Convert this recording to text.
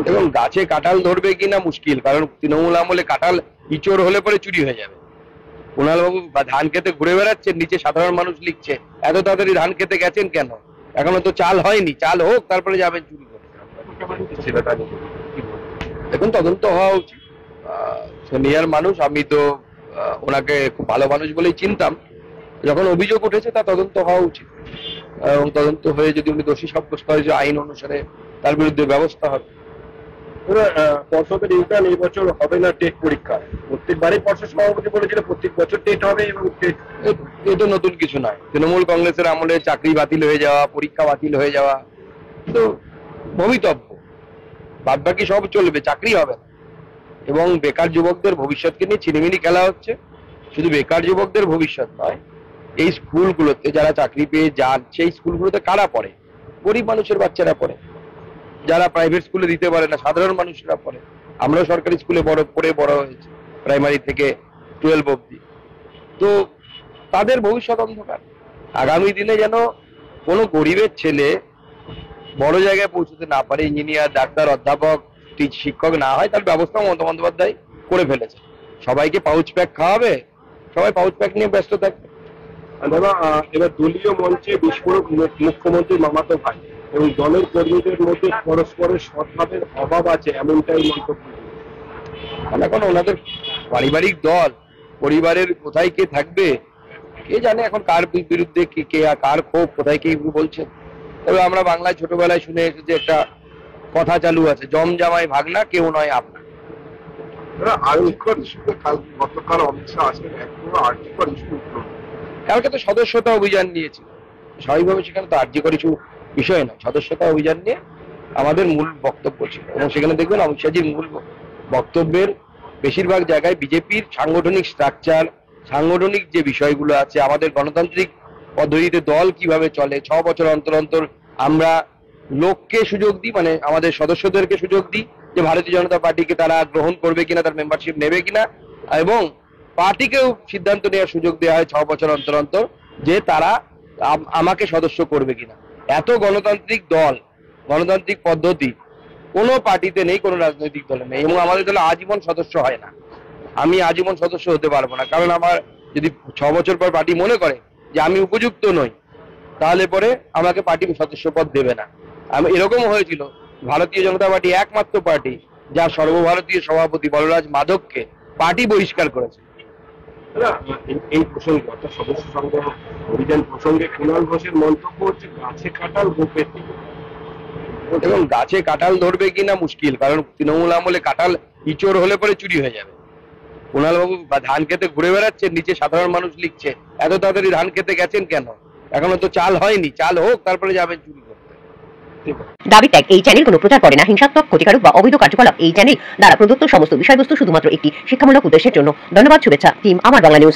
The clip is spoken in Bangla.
এবং গাছে কাঁঠাল ধরবে কিনা মুশকিল, কারণ তৃণমূল আমলে কাঁঠাল ইঁচড় হলে পরে চুরি হয়ে যাবে। কুণালবাবু ধান খেতে ঘুরে বেড়াচ্ছেন, নিচে সাধারণ মানুষ লিখছে এত তাড়াতাড়ি ধান খেতে গেছেন কেন? এখনো তো চাল হয়নি, চাল হোক তারপরে যাবেন চুরি করতে। দেখুন, তদন্ত হওয়া উচিত। সিনিয়র মানুষ, আমি তো ওনাকে খুব ভালো মানুষ বলেই চিনতাম। যখন অভিযোগ উঠেছে তা তদন্ত হওয়া উচিত, এবং তদন্ত হয়ে যদি উনি দোষী সাব্যস্ত হয় যে আইন অনুসারে তার বিরুদ্ধে ব্যবস্থা হবে। পর্ষদের ইন্টার্ন এই বছর হবে না টেট পরীক্ষা। প্রত্যেকবারই পর্ষদ সভাপতি বলেছিল প্রত্যেক বছর টেট হবে, এবং এটা নতুন কিছু নয়। তৃণমূল কংগ্রেসের আমলে চাকরি বাতিল হয়ে যাওয়া, পরীক্ষা বাতিল হয়ে যাওয়া তো ভবিতব্য। বাদ বাকি সব চলবে, চাকরি হবে না। এবং বেকার যুবকদের ভবিষ্যৎকে নিয়ে ছিনিমিনি খেলা হচ্ছে। শুধু বেকার যুবকদের ভবিষ্যৎ নয়, এই স্কুলগুলোতে যারা চাকরি পেয়ে যান, সেই স্কুলগুলোতে কারা পড়ে? গরিব মানুষের বাচ্চারা পড়ে, যারা প্রাইভেট স্কুলে দিতে পারে না, সাধারণ মানুষরা পড়ে। আমরাও সরকারি স্কুলে পড়ে বড় হয়েছে, প্রাইমারি থেকে 12 অব্দি। তো তাদের ভবিষ্যৎ অন্ধকার। আগামী দিনে যেন কোনো গরিবের ছেলে বড় জায়গায় পৌঁছতে না পারে, ইঞ্জিনিয়ার, ডাক্তার, অধ্যাপক, শিক্ষক না হয়, তার ব্যবস্থা মমতা বন্দ্যোপাধ্যায় করে ফেলেছে। সবাইকে পাউচ প্যাক খাওয়াবে, সবাই পাউচ প্যাক নিয়ে ব্যস্ত থাকবে। দাদা, এবার দলীয় মঞ্চে বিস্ফোরক মুখ্যমন্ত্রী মামাতো ভাই এবং দলের কর্মীদের মধ্যে পরস্পরের সদ্ভাবের অভাব আছে, এমনটাই মন্তব্য। এখন ওনাদের পারিবারিক দল, পরিবারের কোথায় কে থাকবে কে জানে, এখন কার বিরুদ্ধে কে কার ক্ষোভ কোথায় কে বলছে। তবে আমরা বাংলায় ছোটবেলায় শুনে এসেছি একটা কথা চালু আছে, জম জামাই ভাগনা কেউ নয় আপনা। গতকাল অমিত শাহ আসেন, এখনো আর্যিকর ইস্যু উঠল। কালকে তো সদস্যতা অভিযান নিয়েছি, স্বাভাবিকভাবে সেখানে তো আর্যিকর ইস্যু বিষয় নয়। সদস্যতা অভিযান নিয়ে আমাদের মূল বক্তব্য ছিল, এবং সেখানে দেখবেন অমিত শাহজির মূল বক্তব্যের বেশিরভাগ জায়গায় বিজেপির সাংগঠনিক স্ট্রাকচার, সাংগঠনিক যে বিষয়গুলো আছে, আমাদের গণতান্ত্রিক পদ্ধতিতে দল কিভাবে চলে, 6 বছর অন্তর অন্তর আমরা লোককে সুযোগ দিই, মানে আমাদের সদস্যদেরকে সুযোগ দিই যে ভারতীয় জনতা পার্টিকে তারা গ্রহণ করবে কিনা, তার মেম্বারশিপ নেবে কিনা, এবং পার্টিকেও সিদ্ধান্ত নেওয়ার সুযোগ দেওয়া হয় 6 বছর অন্তর অন্তর যে তারা আমাকে সদস্য করবে কিনা। এত গণতান্ত্রিক দল, গণতান্ত্রিক পদ্ধতি কোনো পার্টিতে নেই, কোনো রাজনৈতিক দলে নেই। এবং আমাদের দলে আজীবন সদস্য হয় না। আমি আজীবন সদস্য হতে পারবো না, কারণ আমার যদি 6 বছর পর পার্টি মনে করে যে আমি উপযুক্ত নই, তাহলে পরে আমাকে পার্টি সদস্য পদ দেবে না। এরকম হয়েছিল, ভারতীয় জনতা পার্টি একমাত্র পার্টি যার সর্বভারতীয় সভাপতি বলরাজ মাধবকে পার্টি বহিষ্কার করেছে। এই প্রসঙ্গে অর্থাৎ সদস্য সংগ্রহ অভিযান প্রসঙ্গে কুণাল ঘোষের মন্তব্য হচ্ছে গাছে কাঁঠাল গোপের দিকে। এবং গাছে কাঁঠাল ধরবে কিনা মুশকিল, কারণ তৃণমূল আমলে কাঁঠাল ইঁচড় হলে পরে চুরি হয়ে যাবে। কুণালবাবু ধান খেতে ঘুরে বেড়াচ্ছেন, নিচে সাধারণ মানুষ লিখছে এত তাড়াতাড়ি ধান খেতে গেছেন কেন? এখনো তো চাল হয়নি, চাল হোক তারপরে যাবেন চুরি করতে। দাবি ত্যাগ। এই চ্যানেল কোনো প্রচার করে না হিংসাত্মক, ক্ষতিকারক বা অবৈধ কার্যকলাপ। এই চ্যানেল দ্বারা প্রদত্ত সমস্ত বিষয়বস্তু শুধুমাত্র একটি শিক্ষামূলক উদ্দেশ্যের জন্য। ধন্যবাদ। শুভেচ্ছা টিম আমার বাংলা নিউজ।